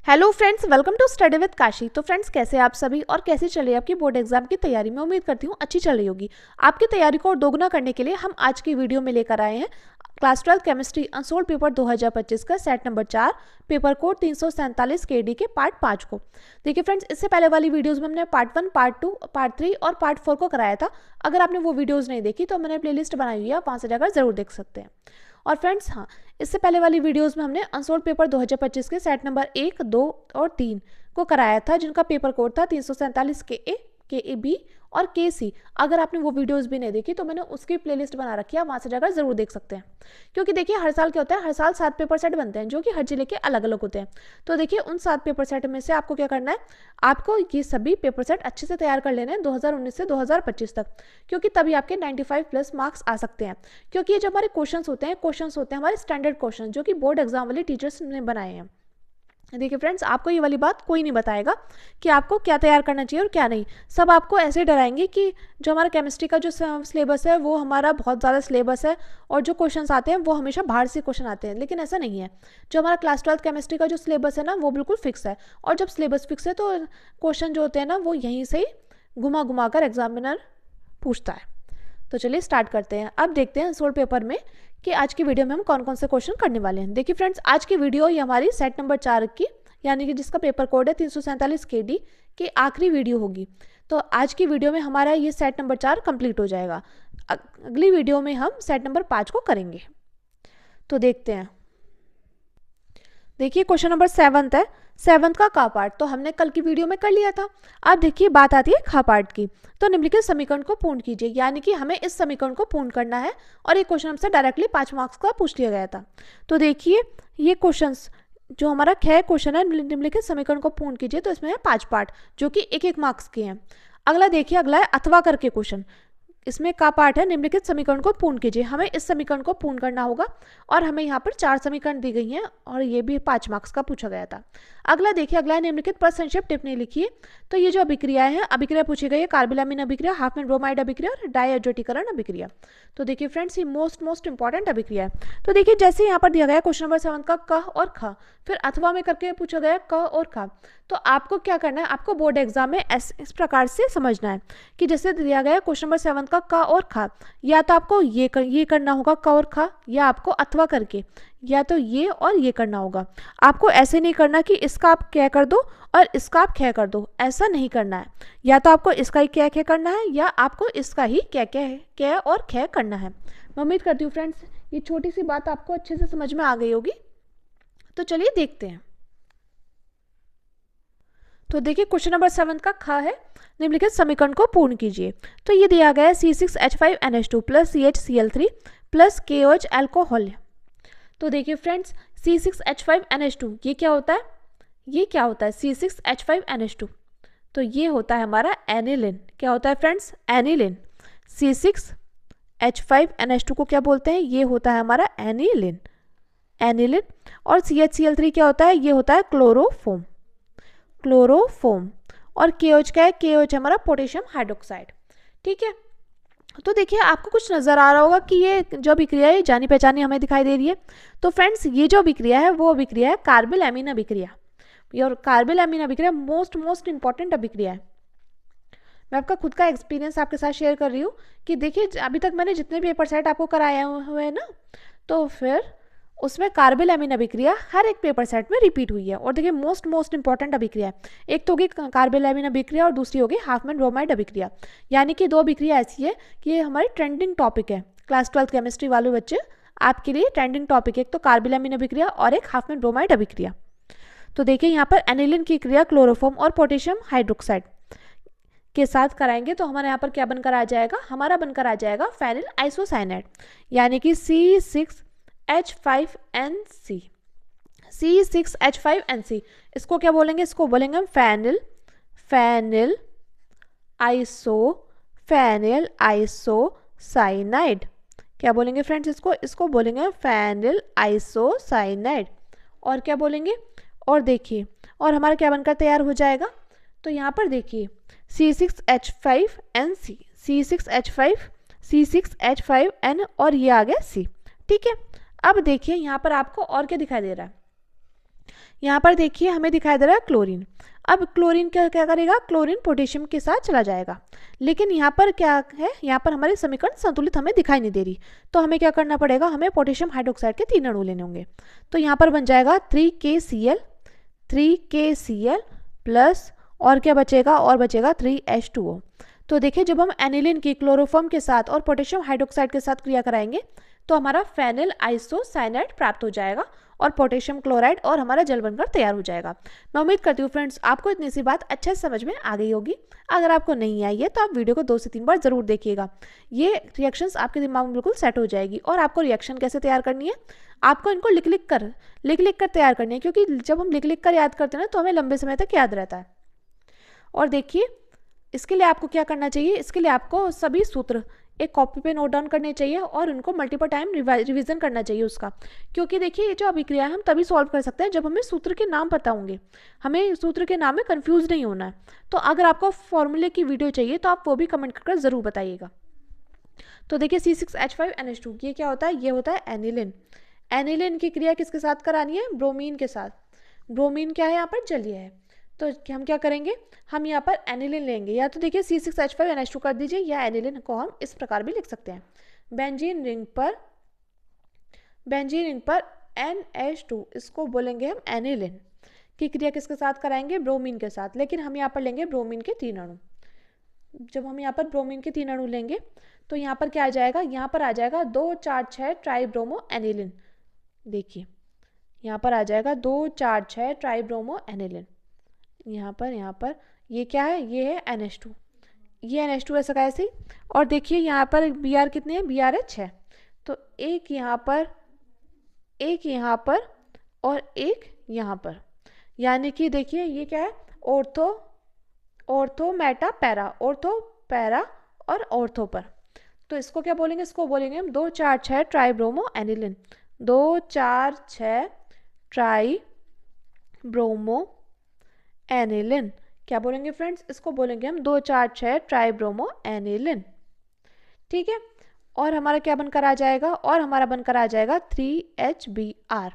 Hello friends, welcome to study with Kashi. तो friends, कैसे आप सभी और कैसे चल रही है आपकी बोर्ड एग्जाम की तैयारी? मैं उम्मीद करती हूँ अच्छी चल रही होगी। आपकी तैयारी को और दोगुना करने के लिए हम आज की वीडियो में लेकर आए हैं क्लास 12 केमिस्ट्री अनसोल्ड पेपर 2025 का set number 4 paper code 347 KD के पार्ट 5 को। देखिए फ्रेंड्स, इससे पहले वाली वीडियोज़ में हमने पार्ट 1, पार्ट 2, पार्ट 3 और पार्ट 4 को कराया था। अगर आपने वो वीडियोज़ नहीं देखी तो मैंने प्लेलिस्ट बनाई हुई है, वहाँ से जाकर जरूर देख सकते हैं। और फ्रेंड्स हाँ, इससे पहले वाली वीडियोस में हमने अनसोल्ड पेपर 2025 के सेट नंबर 1, 2 और 3 को कराया था, जिनका पेपर कोड था 347 KA, KAB और KC। अगर आपने वो वीडियोस भी नहीं देखी तो मैंने उसकी प्लेलिस्ट बना रखी है, वहाँ से जाकर जरूर देख सकते हैं। क्योंकि देखिए हर साल क्या होता है, हर साल 7 पेपर सेट बनते हैं जो कि हर जिले के अलग अलग होते हैं। तो देखिए उन 7 पेपर सेट में से आपको क्या करना है, आपको ये सभी पेपर सेट अच्छे से तैयार कर लेने हैं 2019 से 2025 तक, क्योंकि तभी आपके 95+ मार्क्स आ सकते हैं। क्योंकि ये जो हमारे क्वेश्चंस होते हैं हमारे स्टैंडर्ड क्वेश्चन जो कि बोर्ड एग्जाम वाले टीचर्स ने बनाए हैं। देखिए फ्रेंड्स, आपको ये वाली बात कोई नहीं बताएगा कि आपको क्या तैयार करना चाहिए और क्या नहीं। सब आपको ऐसे डराएंगे कि जो हमारा केमिस्ट्री का जो सिलेबस है वो हमारा बहुत ज़्यादा सिलेबस है और जो क्वेश्चंस आते हैं वो हमेशा बाहर से क्वेश्चन आते हैं, लेकिन ऐसा नहीं है। जो हमारा क्लास 12 केमिस्ट्री का जो सिलेबस है ना, वो बिल्कुल फिक्स है। और जब सिलेबस फिक्स है तो क्वेश्चन जो होते हैं ना, वो यहीं से ही घुमा घुमा कर एग्जामिनर पूछता है। तो चलिए स्टार्ट करते हैं। अब देखते हैं सोल्ड पेपर में कि आज की वीडियो में हम कौन कौन से क्वेश्चन करने वाले हैं। देखिए फ्रेंड्स, आज की वीडियो ये हमारी सेट नंबर 4 की, यानी कि जिसका पेपर कोड है 347 KD की आखिरी वीडियो होगी। तो आज की वीडियो में हमारा ये सेट नंबर 4 कंप्लीट हो जाएगा। अगली वीडियो में हम सेट नंबर 5 को करेंगे। तो देखते हैं। देखिए क्वेश्चन नंबर 7 है, 7 का पार्ट तो हमने कल की वीडियो में कर लिया था। अब देखिए बात आती है खा पार्ट की। तो निम्नलिखित समीकरण को पूर्ण कीजिए, यानी कि हमें इस समीकरण को पूर्ण करना है और ये क्वेश्चन हमसे डायरेक्टली 5 मार्क्स का पूछ लिया गया था। तो देखिए ये क्वेश्चंस जो हमारा क्वेश्चन है, निम्नलिखित समीकरण को पूर्ण कीजिए, तो इसमें है 5 पार्ट जो कि 1-1 मार्क्स के हैं। अगला देखिए, अगला है अथवा करके क्वेश्चन। इसमें का पार्ट है निम्नलिखित समीकरण को पूर्ण कीजिए। हमें इस समीकरण को पूर्ण करना होगा और हमें यहाँ पर 4 समीकरण दी गई हैं और ये भी 5 मार्क्स का पूछा गया था। अगला देखिए, अगला है निम्नलिखित पर संक्षेप टिप्पणी लिखिए। तो ये जो अभिक्रियाएं हैं, अभिक्रिया पूछी गई है कार्बिलामीन अभिक्रिया, हाफमैन ब्रोमाइड अभिक्रिया और डायजोटीकरण अभिक्रिया। तो देखिए फ्रेंड्स, ये मोस्ट इंपॉर्टेंट अभिक्रिया है। तो देखिए जैसे यहाँ पर दिया गया क्वेश्चन नंबर 7 का क और ख, फिर अथवा में करके पूछा गया क और ख। तो आपको क्या करना है, आपको बोर्ड एग्जाम में इस प्रकार से समझना है कि जैसे दिया गया क्वेश्चन नंबर 7 का क और ख, या तो आपको ये करना होगा क और ख, या आपको अथवा करके या तो ये और ये करना होगा। आपको ऐसे नहीं करना कि इसका आप क्या कर दो और इसका आप ख कर दो, ऐसा नहीं करना है। या तो आपको इसका ही क्या ख करना है या आपको इसका ही क्या और ख करना है। मैं उम्मीद करती हूँ फ्रेंड्स ये छोटी सी बात आपको अच्छे से समझ में आ गई होगी। तो चलिए देखते हैं। तो देखिए क्वेश्चन नंबर 7 का ख है, निम्नलिखित समीकरण को पूर्ण कीजिए। तो ये दिया गया है C6H5NH2 plus CHCl3 plus KOH alcohol. तो देखिए फ्रेंड्स, C6H5NH2 ये क्या होता है, ये क्या होता है C6H5NH2? तो ये होता है हमारा एनिलिन। क्या होता है फ्रेंड्स? एनिलिन। C6H5NH2 को क्या बोलते हैं? ये होता है हमारा एनिलिन, एनिलिन। और CHCl3 क्या होता है? ये होता है क्लोरोफोम, क्लोरोफोम। और KOH क्या है? KOH हमारा पोटेशियम हाइड्रोक्साइड। ठीक है। तो देखिए आपको कुछ नजर आ रहा होगा कि ये जो अभिक्रिया है जानी पहचानी हमें दिखाई दे रही है। तो फ्रेंड्स, ये जो अभिक्रिया है वो अभिक्रिया है कार्बिल एमीन अभिक्रिया। और कार्बिल एमीन अभिक्रिया मोस्ट इंपॉर्टेंट अभिक्रिया है। मैं आपका खुद का एक्सपीरियंस आपके साथ शेयर कर रही हूँ कि देखिए अभी तक मैंने जितने पेपर सेट आपको कराए हुए हैं ना, तो फिर उसमें कार्बिल एमीन अभिक्रिया हर एक पेपर सेट में रिपीट हुई है। और देखिए मोस्ट इंपॉर्टेंट अभिक्रिया है। एक तो होगी कार्बिल एमीन अभिक्रिया और दूसरी होगी हाफमैन ब्रोमाइड अभिक्रिया। यानी कि 2 अभिक्रिया ऐसी है कि ये हमारी ट्रेंडिंग टॉपिक है। क्लास 12 केमिस्ट्री वाले बच्चे, आपके लिए ट्रेंडिंग टॉपिक है, एक तो कार्बिल एमीन अभिक्रिया और एक हाफमैन ब्रोमाइड अभिक्रिया। तो देखिए यहाँ पर एनिलिन की क्रिया क्लोरोफॉर्म और पोटेशियम हाइड्रोक्साइड के साथ कराएंगे तो हमारे यहाँ पर क्या बनकर आ जाएगा, हमारा बनकर आ जाएगा फेनिल आइसोसाइनेट, यानी कि C6H5NC, C6H5NC। इसको क्या बोलेंगे? इसको बोलेंगे हम फेनिल आइसोसाइनाइड। क्या बोलेंगे फ्रेंड्स? इसको बोलेंगे फेनिल आइसोसाइनाइड। और क्या बोलेंगे? और देखिए, और हमारा क्या बनकर तैयार हो जाएगा? तो यहाँ पर देखिए C6H5NC, C6H5N और ये आ गया C। ठीक है। अब देखिए यहाँ पर आपको और क्या दिखाई दे रहा है? यहाँ पर देखिए हमें दिखाई दे रहा है क्लोरीन। अब क्लोरीन क्या क्या करेगा, क्लोरीन पोटेशियम के साथ चला जाएगा, लेकिन यहाँ पर क्या है, यहाँ पर हमारे समीकरण संतुलित हमें दिखाई नहीं दे रही। तो हमें क्या करना पड़ेगा, हमें पोटेशियम हाइड्रोक्साइड के 3 अणु लेने होंगे। तो यहाँ पर बन जाएगा 3KCl प्लस और क्या बचेगा, और बचेगा 3H2O। तो देखिए जब हम एनिलीन की क्लोरोफॉर्म के साथ और पोटेशियम हाइड्रोक्साइड के साथ क्रिया कराएंगे तो हमारा फेनिल आइसोसाइनाइड प्राप्त हो जाएगा और पोटेशियम क्लोराइड और हमारा जल बनकर तैयार हो जाएगा। मैं उम्मीद करती हूँ फ्रेंड्स आपको इतनी सी बात अच्छे से समझ में आ गई होगी। अगर आपको नहीं आई है तो आप वीडियो को 2 से 3 बार जरूर देखिएगा। ये रिएक्शंस आपके दिमाग में बिल्कुल सेट हो जाएगी। और आपको रिएक्शन कैसे तैयार करनी है, आपको इनको लिख लिख कर तैयार करनी है, क्योंकि जब हम लिख लिख कर याद करते हैं ना तो हमें लंबे समय तक याद रहता है। और देखिए इसके लिए आपको क्या करना चाहिए, इसके लिए आपको सभी सूत्र एक कॉपी पे नोट डाउन करने चाहिए और उनको मल्टीपल टाइम रिवीजन करना चाहिए उसका। क्योंकि देखिए ये जो अभिक्रिया है हम तभी सॉल्व कर सकते हैं जब हमें सूत्र के नाम पता होंगे, हमें सूत्र के नाम में कंफ्यूज नहीं होना है। तो अगर आपको फॉर्मूले की वीडियो चाहिए तो आप वो भी कमेंट कर ज़रूर बताइएगा। तो देखिए C6H5NH2 ये क्या होता है, ये होता है एनिलिन। एनिलिन की क्रिया किसके साथ करानी है, ब्रोमीन के साथ। ब्रोमीन क्या है, यहाँ पर जलीय है। तो हम क्या करेंगे, हम यहाँ पर एनिलिन लेंगे, या तो देखिए C6H5NH2 कर दीजिए, या एनिलिन को हम इस प्रकार भी लिख सकते हैं। बेंजीन रिंग पर NH2 इसको बोलेंगे हम एनिलिन की क्रिया किसके साथ कराएंगे, ब्रोमीन के साथ। लेकिन हम यहाँ पर लेंगे ब्रोमीन के 3 अणु। जब हम यहाँ पर ब्रोमीन के 3 अणु लेंगे तो यहाँ पर क्या आ जाएगा, यहाँ पर आ जाएगा 2,4,6 ट्राइब्रोमो एनिलिन। देखिए यहाँ पर आ जाएगा 2,4,6 ट्राइब्रोमो एनिलिन। यहाँ पर ये क्या है, ये है NH2, ये NH2 ऐसा कैसे। और देखिए यहाँ पर Br कितने हैं, BrH है। तो एक यहाँ पर और एक यहाँ पर, यानी कि देखिए ये क्या है, ortho Meta para, ortho para और ऑर्थो पर। तो इसको क्या बोलेंगे, इसको बोलेंगे हम 2,4,6 ट्राइब्रोमो एनिलिन। 2,4,6 ट्राइब्रोमो एनिलिन क्या बोलेंगे फ्रेंड्स, इसको बोलेंगे हम 2,4,6 ट्राइब्रोमो एनिलिन। ठीक है, और हमारा क्या बनकर आ जाएगा, और हमारा बनकर आ जाएगा 3HBr।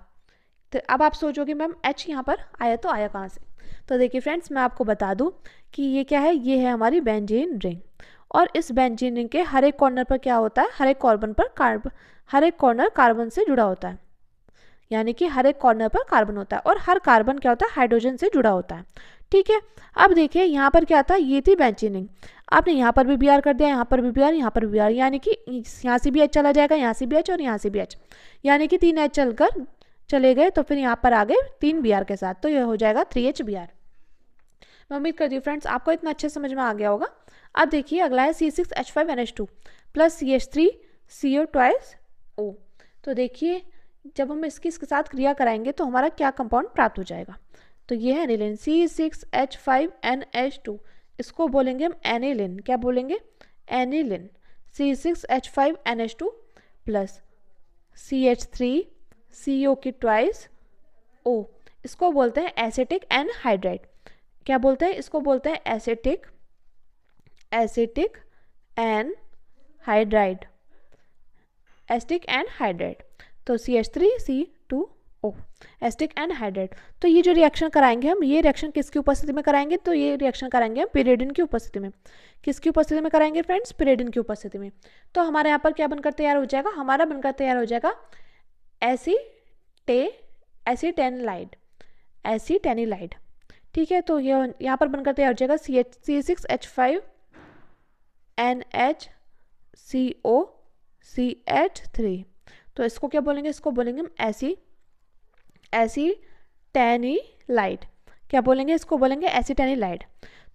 तो अब आप सोचोगे मैम H यहाँ पर आया तो आया कहाँ से। तो देखिए फ्रेंड्स मैं आपको बता दूं कि ये क्या है, ये है हमारी बेंजीन रिंग। और इस बेंजीन रिंग के हर एक कॉर्नर पर क्या होता है, हर एक कॉर्नर कार्बन से जुड़ा होता है, यानी कि हर एक कॉर्नर पर कार्बन होता है और हर कार्बन क्या होता है, हाइड्रोजन से जुड़ा होता है। ठीक है, अब देखिए यहाँ पर क्या था, ये थी बेंजीन रिंग। आपने यहाँ पर भी Br कर दिया, यहाँ पर भी Br, यहाँ पर भी Br, यानी कि यहाँ से भी H चला जाएगा, यहाँ से भी H और यहाँ से भी H, यानी कि 3 H चले गए। तो फिर यहाँ पर आ गए 3 Br के साथ, तो यह हो जाएगा 3HBr। मैं उम्मीद करती हूँ फ्रेंड्स आपको इतना अच्छे समझ में आ गया होगा। अब देखिए अगला है C6H5NH2 प्लस CH3CO2O। तो देखिए जब हम इसके साथ क्रिया कराएंगे तो हमारा क्या कंपाउंड प्राप्त हो जाएगा। तो ये है एनिलिन C6H5NH2, इसको बोलेंगे हम एनिलिन। क्या बोलेंगे, एनिलिन। C6H5NH2 प्लस CH3CO की ट्वाइस O, इसको बोलते हैं एसिटिक एनहाइड्राइड। क्या बोलते हैं, इसको बोलते हैं एसिटिक एनहाइड्राइड, एसिटिक एनहाइड्राइड। तो CH3C2O, एसिटिक एनहाइड्राइड। तो ये जो रिएक्शन कराएंगे हम, ये रिएक्शन किसकी उपस्थिति में कराएंगे, तो ये रिएक्शन कराएंगे हम पिरियडिन की उपस्थिति में। किसकी उपस्थिति में कराएंगे फ्रेंड्स, पिरियडिन की उपस्थिति में। तो हमारे यहाँ पर क्या बनकर तैयार हो जाएगा, हमारा बनकर तैयार हो जाएगा एसिटेनिलाइड। ठीक है, तो ये यहाँ पर बनकर तैयार हो जाएगा C6H5NHCOCH3। तो इसको क्या बोलेंगे, इसको बोलेंगे हम एसिटेनिलाइड। क्या बोलेंगे, इसको बोलेंगे एसिटेनिलाइड।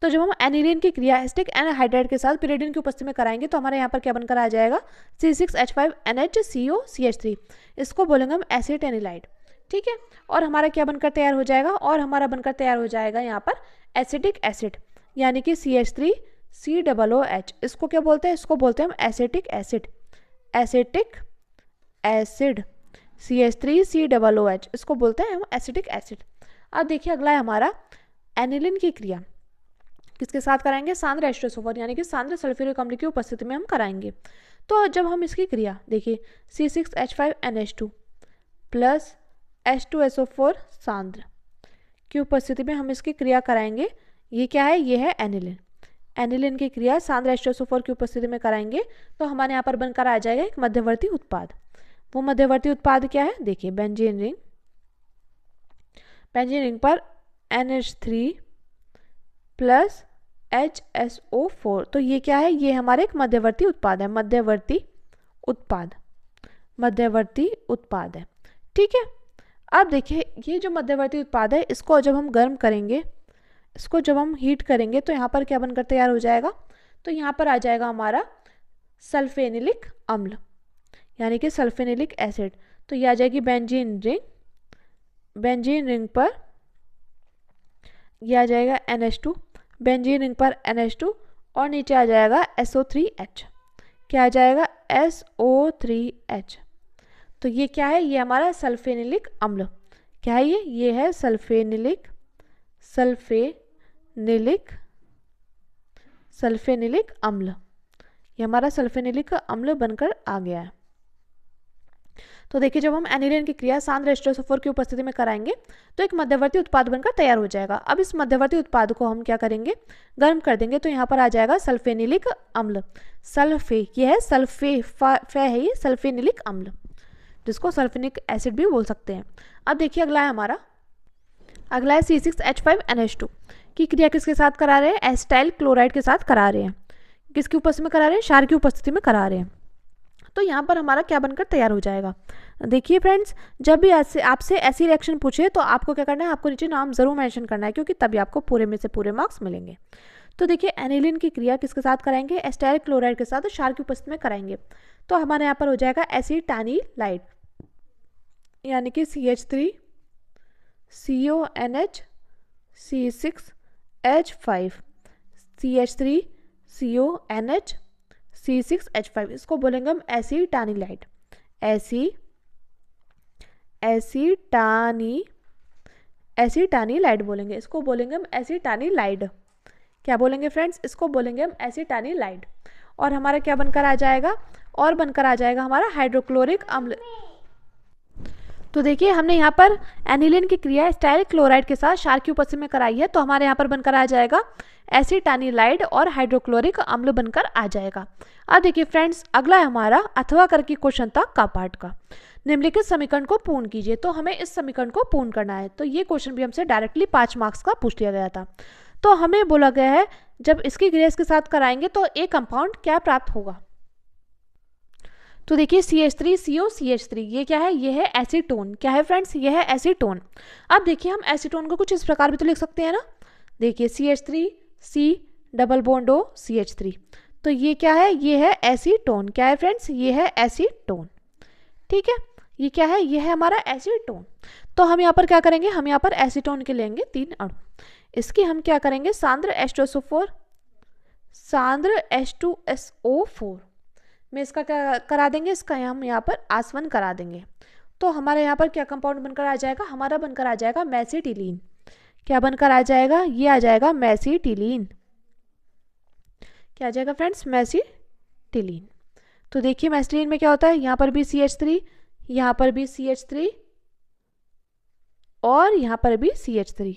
तो जब हम एनिलीन की क्रिया एसिटिक एनहाइड्राइड के साथ पिरियडिन की उपस्थिति में कराएंगे तो हमारे यहाँ पर क्या बनकर आ जाएगा, C6H5NHCOCH3, इसको बोलेंगे हम एसिटेनिलाइड। ठीक है, और हमारा क्या बनकर तैयार हो जाएगा, और हमारा बनकर तैयार हो जाएगा यहाँ पर एसिटिक एसिड, यानी कि CH3COOH। इसको क्या बोलते हैं, इसको बोलते हैं हम एसिटिक एसिड, CH3COOH, इसको बोलते हैं हम एसिटिक एसिड। अब देखिए अगला है हमारा एनिलिन की क्रिया, किसके साथ कराएंगे, सांद्र एस्ट्रोसोफर, यानी कि सांद्र सल्फ्यूरिक अम्ल की उपस्थिति में हम कराएंगे। तो जब हम इसकी क्रिया देखिए C6H5NH2 प्लस H2SO4 सांद्र, की उपस्थिति में हम इसकी क्रिया कराएंगे। ये क्या है, ये है एनिलिन। एनिलिन की क्रिया सांद्र H2SO4 की उपस्थिति में कराएंगे तो हमारे यहाँ पर बनकर आ जाएगा एक मध्यवर्ती उत्पाद। वो मध्यवर्ती उत्पाद क्या है, देखिए बेंजीन रिंग। बेंजीन रिंग पर NH3 प्लस HSO4, तो ये क्या है, ये हमारे एक मध्यवर्ती उत्पाद है। मध्यवर्ती उत्पाद है। ठीक है, अब देखिए ये जो मध्यवर्ती उत्पाद है इसको जब हम गर्म करेंगे, इसको जब हम हीट करेंगे तो यहाँ पर क्या बनकर तैयार हो जाएगा, तो यहाँ पर आ जाएगा हमारा सल्फेनिलिक अम्ल यानी कि सल्फेनिलिक एसिड। तो ये आ जाएगी बेंजीन रिंग पर ये आ जाएगा NH2, बेंजीन रिंग पर NH2 और नीचे आ जाएगा SO3H। क्या आ जाएगा, SO3H। तो ये क्या है, ये हमारा सल्फेनिलिक अम्ल। क्या है ये है सल्फेनिलिक अम्ल। ये हमारा सल्फेनिलिक अम्ल बनकर आ गया है। तो देखिए जब हम एनिलीन की क्रिया सांद्र H2SO4 की उपस्थिति में कराएंगे तो एक मध्यवर्ती उत्पाद बनकर तैयार हो जाएगा। अब इस मध्यवर्ती उत्पाद को हम क्या करेंगे, गर्म कर देंगे तो यहाँ पर आ जाएगा सल्फेनिलिक अम्ल। सल्फे, ये है सल्फे फे है ये सल्फेनिलिक अम्ल, जिसको सल्फेनिक एसिड भी बोल सकते हैं। अब देखिए अगला है C6H5NH2 की क्रिया किसके साथ करा रहे हैं, एसिटाइल क्लोराइड के साथ करा रहे हैं। किसकी उपस्थिति में करा रहे हैं, क्षार की उपस्थिति में करा रहे हैं। तो यहाँ पर हमारा क्या बनकर तैयार हो जाएगा, देखिए फ्रेंड्स, जब भी आपसे ऐसी रिएक्शन पूछे तो आपको क्या करना है, आपको नीचे नाम जरूर मेंशन करना है, क्योंकि तभी आपको पूरे में से पूरे मार्क्स मिलेंगे। तो देखिए एनिलीन की क्रिया किसके साथ कराएंगे, एसिटाइल क्लोराइड के साथ क्षार की उपस्थिति में कराएंगे। तो हमारे यहाँ पर हो जाएगा एसिटानिलाइड यानी कि CH3 CONH C6H5 CH3 CONH C6H5, इसको बोलेंगे हम एसिटानिलाइड। एसिटानिलाइड बोलेंगे, इसको बोलेंगे हम एसिटानिलाइड। क्या बोलेंगे फ्रेंड्स, इसको बोलेंगे हम एसिटानिलाइड। और हमारा क्या बनकर आ जाएगा, और बनकर आ जाएगा हमारा हाइड्रोक्लोरिक अम्ल। तो देखिए हमने यहाँ पर एनिलीन की क्रिया एसिटाइल क्लोराइड के साथ क्षार की उपस्थिति में कराई है, तो हमारे यहाँ पर बनकर आ जाएगा एसिटानिलाइड और हाइड्रोक्लोरिक अम्ल बनकर आ जाएगा। अब देखिए फ्रेंड्स, अगला है हमारा अथवा कर की क्वेश्चन था का पार्ट का। निम्नलिखित समीकरण को पूर्ण कीजिए, तो हमें इस समीकरण को पूर्ण करना है। तो ये क्वेश्चन भी हमसे डायरेक्टली 5 मार्क्स का पूछ लिया गया था। तो हमें बोला गया है जब इसकी क्रिया इसके साथ कराएंगे तो एक कंपाउंड क्या प्राप्त होगा। तो देखिए CH3COCH3, ये क्या है, ये है एसीटोन। क्या है फ्रेंड्स, ये है एसीटोन। अब देखिए हम एसीटोन को कुछ इस प्रकार भी तो लिख सकते हैं ना, देखिए CH3C double bond O CH3, तो ये क्या है, ये है एसीटोन। क्या है फ्रेंड्स, ये है एसीटोन। ठीक है, ये क्या है, ये है हमारा एसीटोन। तो हम यहाँ पर क्या करेंगे, हम यहाँ पर एसीटोन के लेंगे 3 अणु। इसकी हम क्या करेंगे, सांद्र H2SO4 में इसका क्या करा देंगे, इसका हम यहाँ पर आसवन करा देंगे। तो हमारे यहाँ पर क्या कंपाउंड बनकर आ जाएगा, हमारा बनकर आ जाएगा मेसिटिलीन। क्या बनकर आ जाएगा, ये आ जाएगा मेसिटिलीन। क्या आ जाएगा फ्रेंड्स, मेसिटिलीन। तो देखिए मेसिटिलीन में क्या होता है, यहाँ पर भी CH3, यहाँ पर भी CH3 और यहाँ पर भी CH3,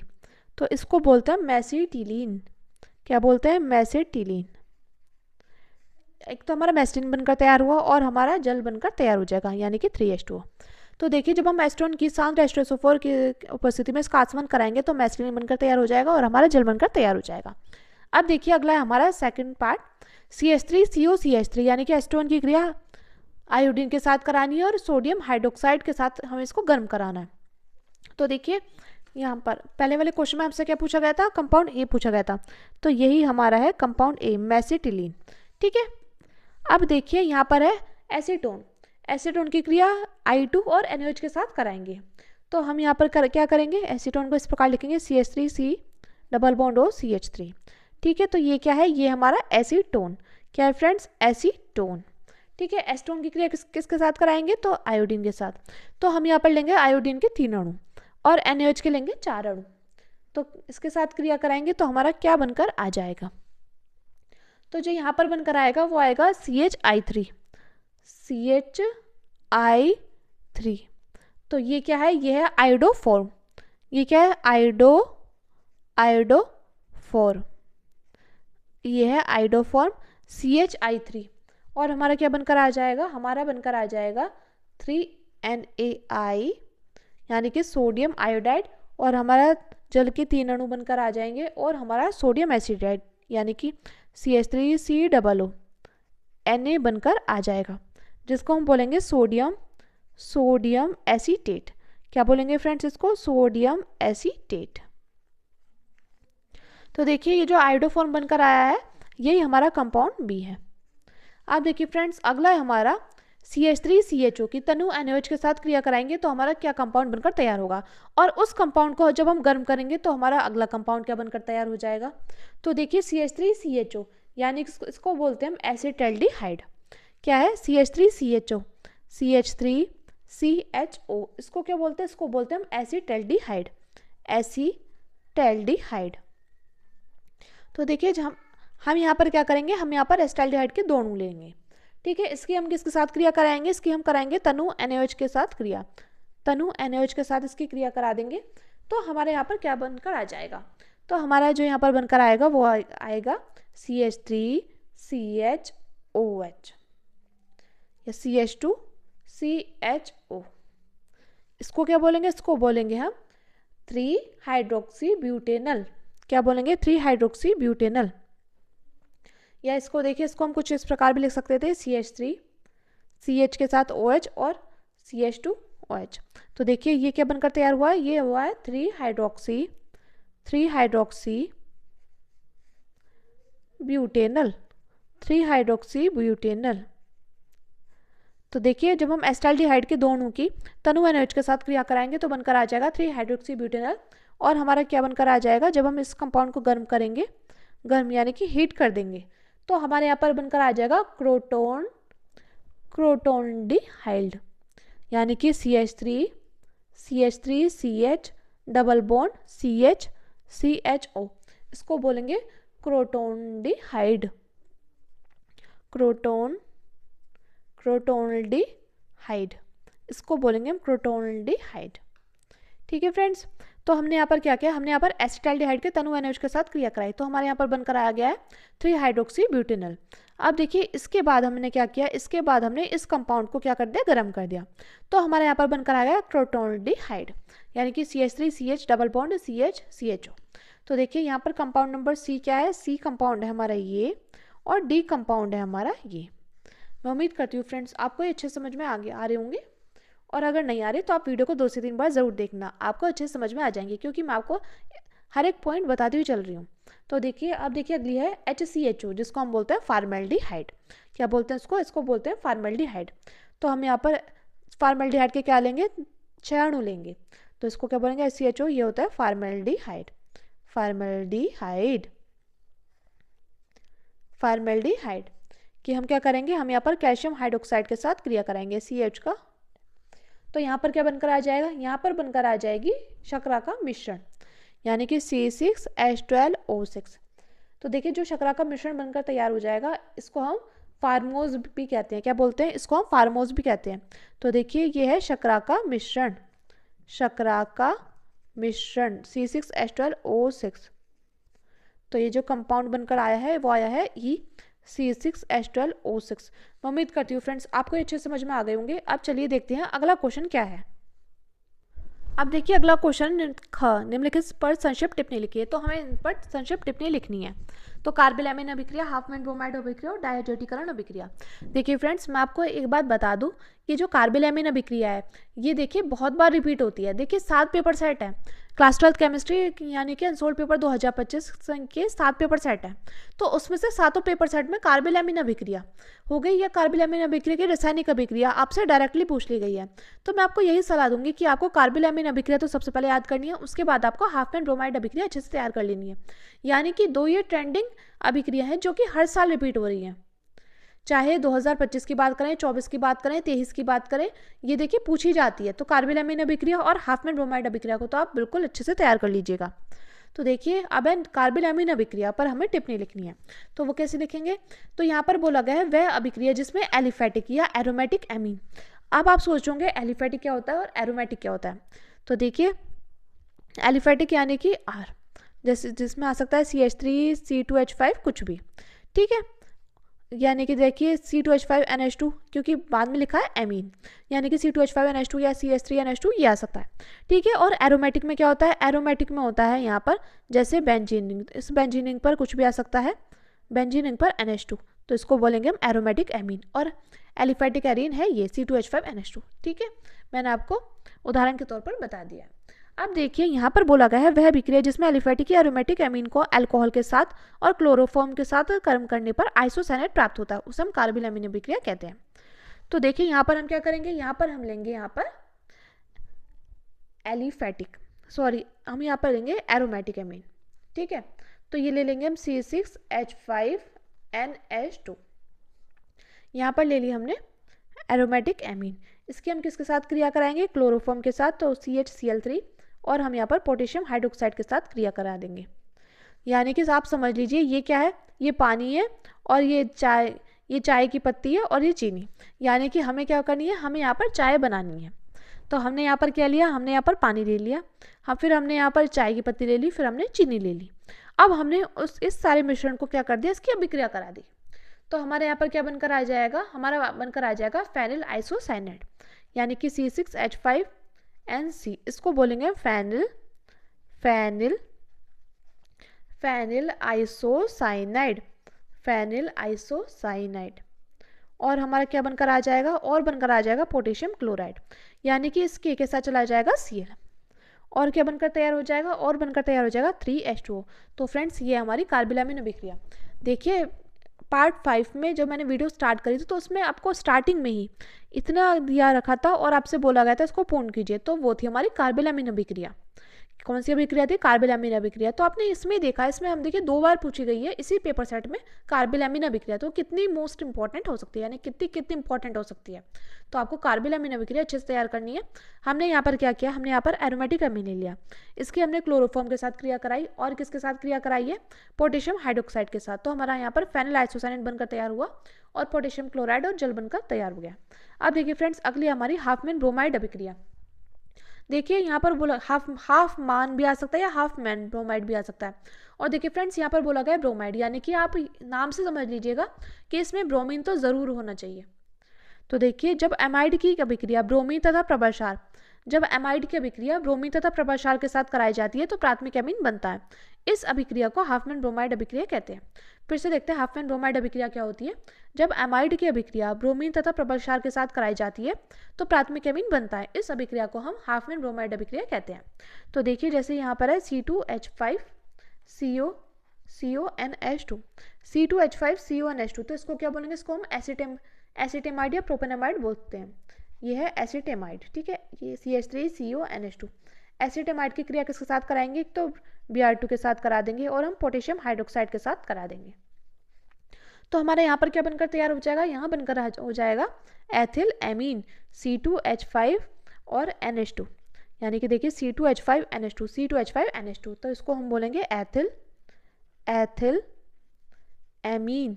तो इसको बोलते हैं मेसिटिलीन। क्या बोलते हैं, मेसिटिलीन। एक तो हमारा मेसिटिलीन बनकर तैयार हुआ और हमारा जल बनकर तैयार हो जाएगा यानी कि 3H2O। तो देखिए जब हम एसीटोन की सांद्र H2SO4 की उपस्थिति में इसका आसवन कराएंगे तो मेसिटिलीन बनकर तैयार हो जाएगा और हमारा जल बनकर तैयार हो जाएगा। अब देखिए अगला है हमारा सेकंड पार्ट, CH3COCH3 यानी कि एसीटोन की क्रिया आयोडीन के साथ करानी है और सोडियम हाइड्रोक्साइड के साथ हमें इसको गर्म कराना है। तो देखिए यहाँ पर पहले वाले क्वेश्चन में हमसे क्या पूछा गया था, कंपाउंड ए पूछा गया था, तो यही हमारा है कंपाउंड ए, मेसिटिलीन। ठीक है, अब देखिए यहाँ पर है एसीटोन। एसीटोन की क्रिया I2 और NaOH के साथ कराएंगे। तो हम यहाँ पर क्या करेंगे, एसीटोन को इस प्रकार लिखेंगे CH3C double bond O CH3। ठीक है, तो ये क्या है, ये हमारा एसीटोन। क्या है फ्रेंड्स, एसीटोन। ठीक है, एसीटोन की क्रिया किसके साथ कराएंगे, तो आयोडीन के साथ। तो हम यहाँ पर लेंगे आयोडीन के 3 अणु और NaOH के लेंगे 4 अणु। तो इसके साथ क्रिया कराएंगे तो हमारा क्या बनकर आ जाएगा, तो जो यहाँ पर बनकर आएगा वो आएगा CHI3। तो ये क्या है, ये है आयोडोफॉर्म। ये क्या है, आयोडोफोर, ये है आयोडोफॉर्म CH3 और हमारा क्या बनकर आ जाएगा, हमारा बनकर आ जाएगा 3NaI यानी कि सोडियम आयोडाइड, और हमारा जल के 3 अणु बनकर आ जाएंगे और हमारा सोडियम एसिडाइड यानी कि CH3COO Na बनकर आ जाएगा, जिसको हम बोलेंगे सोडियम एसीटेट। क्या बोलेंगे फ्रेंड्स इसको, सोडियम एसीटेट। तो देखिए ये जो आयोडोफॉर्म बनकर आया है यही हमारा कंपाउंड बी है। अब देखिए फ्रेंड्स अगला है हमारा CH3CHO की तनु NaOH के साथ क्रिया कराएंगे तो हमारा क्या कंपाउंड बनकर तैयार होगा, और उस कंपाउंड को जब हम गर्म करेंगे तो हमारा अगला कंपाउंड क्या बनकर तैयार हो जाएगा। तो देखिए CH3CHO यानी इसको बोलते हैं हम एसिटैल्डिहाइड। क्या है, CH3CHO, CH3CHO, इसको क्या बोलते हैं, इसको बोलते हैं हम एसिटैल्डिहाइड, एसिटैल्डिहाइड। तो देखिए हम यहाँ पर क्या करेंगे, हम यहाँ पर एसिटैल्डिहाइड के 2 अणु लेंगे, ठीक है। इसकी हम किसके साथ क्रिया कराएंगे, इसकी हम कराएंगे तनु NaOH के साथ क्रिया, तनु NaOH के साथ इसकी क्रिया करा देंगे तो हमारे यहाँ पर क्या बनकर आ जाएगा, तो हमारा जो यहाँ पर बनकर आएगा वो आएगा CH3CHOH या CH2CHO। इसको क्या बोलेंगे, इसको बोलेंगे हम 3-हाइड्रोक्सी-ब्यूटेनल। क्या बोलेंगे, 3-हाइड्रोक्सी-ब्यूटेनल। या इसको देखिए, इसको हम कुछ इस प्रकार भी लिख सकते थे, CH3 CH के साथ OH और CH2OH। तो देखिए ये क्या बनकर तैयार हुआ है, ये हुआ है 3-हाइड्रोक्सी-ब्यूटेनल, 3-हाइड्रोक्सी-ब्यूटेनल। तो देखिए जब हम एसिटैल्डिहाइड के 2 अणु की तनु NaOH के साथ क्रिया कराएंगे तो बनकर आ जाएगा 3-हाइड्रोक्सी-ब्यूटेनल, और हमारा क्या बनकर आ जाएगा, जब हम इस कंपाउंड को गर्म करेंगे, गर्म यानी कि हीट कर देंगे तो हमारे यहाँ पर बनकर आ जाएगा क्रोटोनडिहाइड यानी कि CH3CH डबल बॉन्ड CHCHO, इसको बोलेंगे क्रोटोनडिहाइड, क्रोटोनडिहाइड, इसको बोलेंगे हम क्रोटोनडिहाइड, ठीक है फ्रेंड्स। तो हमने यहाँ पर क्या किया, हमने यहाँ पर एसिटैल्डिहाइड के तनु NaOH के साथ क्रिया कराई तो हमारे यहाँ पर बनकर आ गया है 3-हाइड्रोक्सी-ब्यूटेनल। अब देखिए इसके बाद हमने क्या किया, इसके बाद हमने इस कंपाउंड को क्या कर दिया, गर्म कर दिया तो हमारे यहाँ पर बनकर आ गया क्रोटोनडिहाइड यानी कि CH3CH डबल बॉन्ड CHCHO। तो देखिए यहाँ पर कंपाउंड नंबर C क्या है, C कंपाउंड है हमारा ये और D कंपाउंड है हमारा ये। मैं उम्मीद करती हूँ फ्रेंड्स आपको ये अच्छे समझ में आ रहे होंगे, और अगर नहीं आ रही तो आप वीडियो को 2 से 3 बार ज़रूर देखना, आपको अच्छे समझ में आ जाएंगे क्योंकि मैं आपको हर एक पॉइंट बताती हुई चल रही हूँ। तो देखिए अब देखिए अगली है HCHO जिसको हम बोलते हैं फॉर्मेल्डिहाइड। क्या बोलते हैं इसको बोलते हैं फॉर्मेल्डिहाइड। तो हम यहाँ पर फॉर्मेल्डिहाइड के क्या लेंगे, 6 अणु लेंगे तो इसको क्या बोलेंगे HCHO, ये होता है फॉर्मेल्डिहाइड, फॉर्मेल्डिहाइड कि हम क्या करेंगे, हम यहाँ पर कैल्शियम हाइड्रोक्साइड के साथ क्रिया कराएंगे CH का, तो यहाँ पर क्या बनकर आ जाएगा, यहाँ पर बनकर आ जाएगी शर्करा का मिश्रण यानी कि C6H12O6। तो देखिए जो शर्करा का मिश्रण बनकर तैयार हो जाएगा इसको हम फार्मोज भी कहते हैं। क्या बोलते हैं, इसको हम फार्मोज भी कहते हैं। तो देखिए ये है शर्करा का मिश्रण, शर्करा का मिश्रण C6H12O6। तो ये जो कंपाउंड बनकर आया है वो आया है C6H12O6। मैं उम्मीद करती हूँ फ्रेंड्स आपको अच्छे समझ में आ गए होंगे। अब चलिए देखते हैं अगला क्वेश्चन क्या है। अब देखिए अगला क्वेश्चन निम्नलिखित पर संक्षिप्त टिप्पणी लिखिए। तो हमें इन पर संक्षिप्त टिप्पणी लिखनी है। तो कार्बिलैमिन अभिक्रिया, हाफमैन ब्रोमाइड अभिक्रिया और डायजोटीकरण अभिक्रिया। देखिए फ्रेंड्स मैं आपको एक बात बता दूं कि जो कार्बिलैमिन अभिक्रिया है ये देखिए बहुत बार रिपीट होती है। देखिए 7 पेपर सेट है, क्लास 12 केमिस्ट्री यानी कि अनसोल्ड पेपर 2025 के 7 पेपर सेट है। तो उसमें से 7 पेपर सेट में कार्बिलैमिन अभिक्रिया हो गई या कार्बिलैमिन अभिक्रिया की रासायनिक अभिक्रिया आपसे डायरेक्टली पूछ ली गई है। तो मैं आपको यही सलाह दूंगी कि आपको कार्बिलैमिन अभिक्रिया तो सबसे पहले याद करनी है, उसके बाद आपको हाफमैन ब्रोमाइड अभिक्रिया अच्छे से तैयार कर लेनी है। यानी कि 2 ये ट्रेंडिंग अभिक्रिया है जो कि हर साल रिपीट हो रही है, चाहे 2025 की बात करें, 24 की बात करें, 23 की बात करें, ये देखिए पूछी जाती है। तो कार्बिलैमिन अभिक्रिया और हाफमैन ब्रोमाइड अभिक्रिया को तो आप बिल्कुल अच्छे से तैयार कर लीजिएगा। तो देखिए अब कार्बिलैमिन अभिक्रिया पर हमें टिप्पणी लिखनी है। तो वो कैसे लिखेंगे, तो यहाँ पर बोला गया है वह अभिक्रिया जिसमें एलिफेटिक या एरोमेटिक एमीन। अब आप सोचोगे एलिफेटिक क्या होता है और एरोमेटिक क्या होता है। तो देखिए एलिफेटिक यानी कि R, जैसे जिसमें आ सकता है CH3, C2H5 कुछ भी, ठीक है। यानी कि देखिए C2H5NH2, क्योंकि बाद में लिखा है एमीन, यानी कि C2H5NH2 या CH3NH2 ये आ सकता है, ठीक है। और एरोमेटिक में क्या होता है, एरोमेटिक में होता है यहाँ पर जैसे बेंजीन रिंग, इस बेंजीन रिंग पर कुछ भी आ सकता है, बेंजीन रिंग पर NH2, तो इसको बोलेंगे हम एरोमेटिक एमीन। और एलिफेटिक एरीन है ये C2H5NH2, ठीक है। मैंने आपको उदाहरण के तौर पर बता दिया। अब देखिए यहाँ पर बोला गया है वह अभिक्रिया जिसमें एलिफेटिक या एरोमेटिक एमीन को अल्कोहल के साथ और क्लोरोफॉर्म के साथ कर्म करने पर आइसोसाइनेट प्राप्त होता है, उसे हम कार्बिल एमीन अभिक्रिया कहते हैं। तो देखिए यहाँ पर हम क्या करेंगे, यहाँ पर हम लेंगे यहाँ पर एलिफेटिक, सॉरी हम यहाँ पर लेंगे एरोमेटिक एमीन, ठीक है। तो ये ले लेंगे हम C6H5NH2, यहाँ पर ले लिया हमने एरोमेटिक एमीन। इसकी हम किसके साथ क्रिया कराएंगे, क्लोरोफॉर्म के साथ, तो CHCl3, और हम यहाँ पर पोटेशियम हाइड्रोक्साइड के साथ क्रिया करा देंगे। यानी कि आप समझ लीजिए ये क्या है, ये पानी है और ये चाय की पत्ती है और ये चीनी, यानी कि हमें क्या करनी है, हमें यहाँ पर चाय बनानी है। तो हमने यहाँ पर क्या लिया, हमने यहाँ पर पानी ले लिया, फिर हमने यहाँ पर चाय की पत्ती ले ली, फिर हमने चीनी ले ली। अब हमने इस सारे मिश्रण को क्या कर दिया, इसकी अभिक्रिया करा दी। तो हमारे यहाँ पर क्या बनकर आ जाएगा, हमारा बनकर आ जाएगा फेनिल आइसोसाइनेट, यानी कि C6H5NC, इसको बोलेंगे फेनिल आइसोसाइनाइड, फेनिल आइसोसाइनाइड। और हमारा क्या बनकर आ जाएगा, और बनकर आ जाएगा पोटेशियम क्लोराइड, यानी कि इस के साथ चला जाएगा Cl, और क्या बनकर तैयार हो जाएगा, और बनकर तैयार हो जाएगा 3H2O। तो फ्रेंड्स ये हमारी कार्बिल अभिक्रिया। देखिए पार्ट 5 में जब मैंने वीडियो स्टार्ट करी थी तो उसमें आपको स्टार्टिंग में ही इतना दिया रखा था और आपसे बोला गया था इसको पूर्ण कीजिए, तो वो थी हमारी कार्बिल अभिक्रिया। कौन सी अभिक्रिया थी, कार्बिल अभिक्रिया। तो आपने इसमें देखा, इसमें हम देखिए 2 बार पूछी गई है इसी पेपर सेट में कार्बिल अभिक्रिया, तो कितनी मोस्ट इंपॉर्टेंट हो सकती है, यानी कितनी इंपॉर्टेंट हो सकती है। तो आपको कार्बिल अभिक्रिया अच्छे से तैयार करनी है। हमने यहाँ पर क्या किया, हमने यहाँ पर एरोमेटिक अमीन ले लिया, इसकी हमने क्लोरोफॉर्म के साथ क्रिया कराई, और किसके साथ क्रिया कराई है, पोटेशियम हाइड्रोक्साइड के साथ। तो हमारा यहाँ पर फेनिल आइसोसाइनेट बनकर तैयार हुआ और पोटेशियम क्लोराइड और जल बनकर तैयार हो गया। अब देखिए फ्रेंड्स अगली हमारी हाफमैन ब्रोमाइड अभिक्रिया। देखिए यहाँ पर बोला हाफ मान भी आ सकता है या हाफ मैन ब्रोमाइड भी आ सकता है। और देखिए फ्रेंड्स यहाँ पर बोला गया है ब्रोमाइड, यानी कि आप नाम से समझ लीजिएगा कि इसमें ब्रोमीन तो ज़रूर होना चाहिए। तो देखिए जब एमाइड की अभिक्रिया ब्रोमीन तथा प्रबलक्षार, जब एमाइड की अभिक्रिया ब्रोमीन तथा प्रबलक्षार के साथ कराई जाती है तो प्राथमिक एमीन बनता है। इस अभिक्रिया को हाफमैन ब्रोमाइड अभिक्रिया कहते हैं। फिर से देखते हैं हाफमैन ब्रोमाइड अभिक्रिया क्या होती है। जब एमाइड की अभिक्रिया ब्रोमीन तथा प्रबलक्षार के साथ कराई जाती है तो प्राथमिक एमीन बनता है। इस अभिक्रिया को हम हाफमैन ब्रोमाइड अभिक्रिया कहते हैं। तो देखिए जैसे यहाँ पर है C2H5CONH2, C2H5CONH2, तो इसको क्या बोलेंगे, इसको हम एसिटेमाइड या प्रोपेनामाइड बोलते हैं। ये है एसिटेमाइड, ठीक है। ये CH3CONH2, एसिटेमाइड की क्रिया किसके साथ कराएंगे, तो Br2 के साथ करा देंगे और हम पोटेशियम हाइड्रोक्साइड के साथ करा देंगे। तो हमारे यहाँ पर क्या बनकर तैयार हो जाएगा, यहाँ बनकर हो जाएगा एथिल एमीन C2H5 और NH2, यानी कि देखिए C2H5NH2, तो इसको हम बोलेंगे एथिल एमीन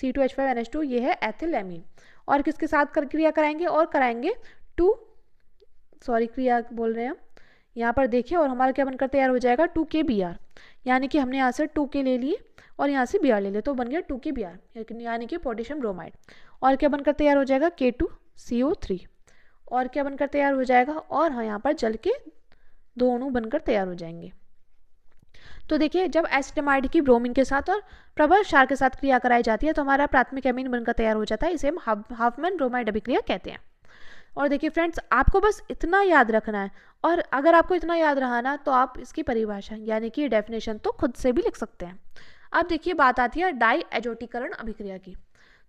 C2H5NH2, ये है एथिल एमीन। और किसके साथ क्रिया कराएंगे, और कराएंगे क्रिया बोल रहे हैं हम यहाँ पर देखिए, और हमारा क्या बनकर तैयार हो जाएगा 2KBr, यानी कि हमने यहाँ से 2K ले लिए और यहाँ से Br ले लिए, तो बन गया 2KBr, यानी कि पोटेशियम ब्रोमाइड। और क्या बनकर तैयार हो जाएगा K2CO3, और क्या बनकर तैयार हो जाएगा, और हाँ यहाँ पर जल के 2 अणु बनकर तैयार हो जाएंगे। तो देखिए जब एसिटेमाइड की ब्रोमीन के साथ और प्रबल क्षार के साथ क्रिया कराई जाती है तो हमारा प्राथमिक एमीन बनकर तैयार हो जाता है, इसे हम हाफमैन ब्रोमाइड अभिक्रिया कहते हैं। और देखिए फ्रेंड्स आपको बस इतना याद रखना है, और अगर आपको इतना याद रहा ना तो आप इसकी परिभाषा यानी कि डेफिनेशन तो खुद से भी लिख सकते हैं। अब देखिए बात आती है डाई एजोटीकरण अभिक्रिया की।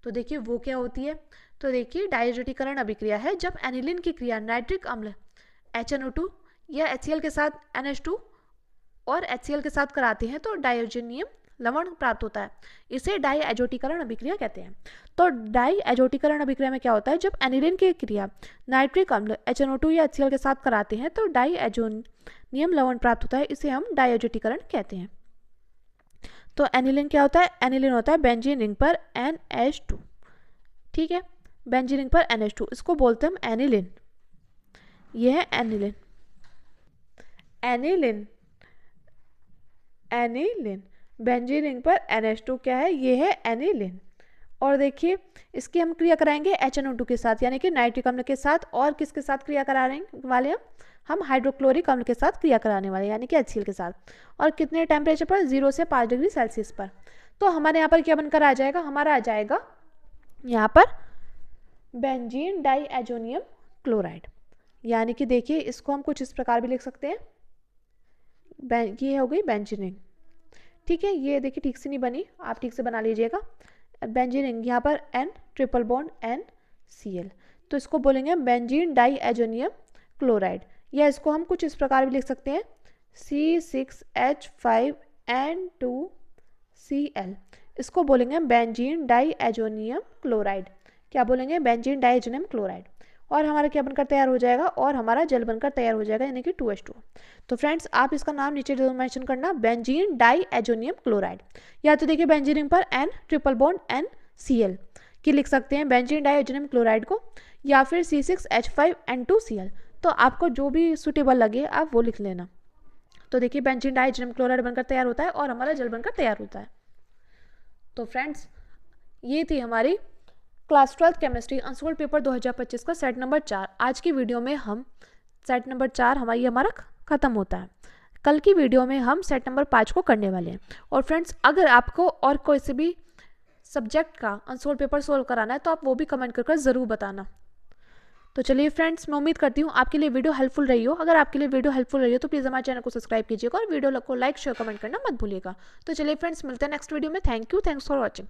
तो देखिए वो क्या होती है, तो देखिए डाई एजोटीकरण अभिक्रिया है जब एनिलीन की क्रिया नाइट्रिक अम्ल HNO2 या HCl के साथ NH2 और HCl के साथ कराते हैं तो डायोजेनियम लवण प्राप्त होता है, इसे डाई एजोटीकरण अभिक्रिया कहते हैं। तो डाई एजोटीकरण अभिक्रिया में क्या होता है, जब एनिलीन की क्रिया नाइट्रिक अम्ल HNO2 या HCl के साथ कराते हैं तो डाई एजोनियम लवण प्राप्त होता है, इसे हम डाई एजोटीकरण कहते हैं। तो एनिलीन क्या होता है, एनिलीन होता है बेंजीन रिंग पर NH2, ठीक है, बेंजीन रिंग पर NH2, इसको बोलते हैं हम एनिलीन, यह है aniline. Aniline, aniline, benzene ring पर NH2 क्या है, ये है एनिलिन। और देखिए इसकी हम क्रिया कराएंगे HNO2 के साथ, यानी कि नाइट्रिक अम्ल के साथ। और किसके साथ क्रिया कराने वाले हैं हम हाइड्रोक्लोरिक अम्ल के साथ क्रिया कराने वाले हैं, यानी कि HCl के साथ। और कितने टेम्परेचर पर, 0 से 5 डिग्री सेल्सियस पर। तो हमारे यहाँ पर क्या बनकर आ जाएगा, हमारा आ जाएगा यहाँ पर बेंजीन डाईएजोनियम क्लोराइड। यानी कि देखिए इसको हम कुछ इस प्रकार भी लिख सकते हैं, ये हो गई बेंजीन रिंग। ठीक है, ये देखिए ठीक से नहीं बनी, आप ठीक से बना लीजिएगा। बेंजीन रिंग, यहाँ पर N ट्रिपल बॉन्ड NCl, तो इसको बोलेंगे बेंजीन डाईएजोनियम क्लोराइड। या इसको हम कुछ इस प्रकार भी लिख सकते हैं, C6H5N2Cl, इसको बोलेंगे बेंजीन डाईएजोनियम क्लोराइड। क्या बोलेंगे, बेंजीन डाईएजोनियम क्लोराइड। और हमारा क्या बनकर तैयार हो जाएगा, और हमारा जल बनकर तैयार हो जाएगा, यानी कि 2H2। तो फ्रेंड्स आप इसका नाम नीचे जरूर मेंशन करना, बेंजीन डाईएजोनियम क्लोराइड। या तो देखिए बेंजीन रिंग पर N ट्रिपल बॉन्ड NCl की लिख सकते हैं बेंजीन डाईएजोनियम क्लोराइड को, या फिर C6H5N2Cl। तो आपको जो भी सुटेबल लगे आप वो लिख लेना। तो देखिए बेंजीन डाईएजोनियम क्लोराइड बनकर तैयार होता है और हमारा जल बनकर तैयार होता है। तो फ्रेंड्स ये थी हमारी क्लास 12 केमिस्ट्री अनसोल्ड पेपर 2025 का सेट नंबर 4। आज की वीडियो में हम सेट नंबर 4 हमारा खत्म होता है। कल की वीडियो में हम सेट नंबर 5 को करने वाले हैं। और फ्रेंड्स अगर आपको और कोई से भी सब्जेक्ट का अनसोल्ड पेपर सोल्व कराना है तो आप वो भी कमेंट कर ज़रूर बताना। तो चलिए फ्रेंड्स, मैं उम्मीद करती हूँ आपके लिए वीडियो हेल्पफुल रही हो। अगर आपके लिए वीडियो हेल्पफुल रही हो तो प्लीज़ हमारे चैनल को सब्सक्राइब कीजिएगा और वीडियो को लाइक शेयर कमेंट करना मत भूलिएगा। तो चलिए फ्रेंड्स, मिलते हैं नेक्स्ट वीडियो में। Thanks for watching.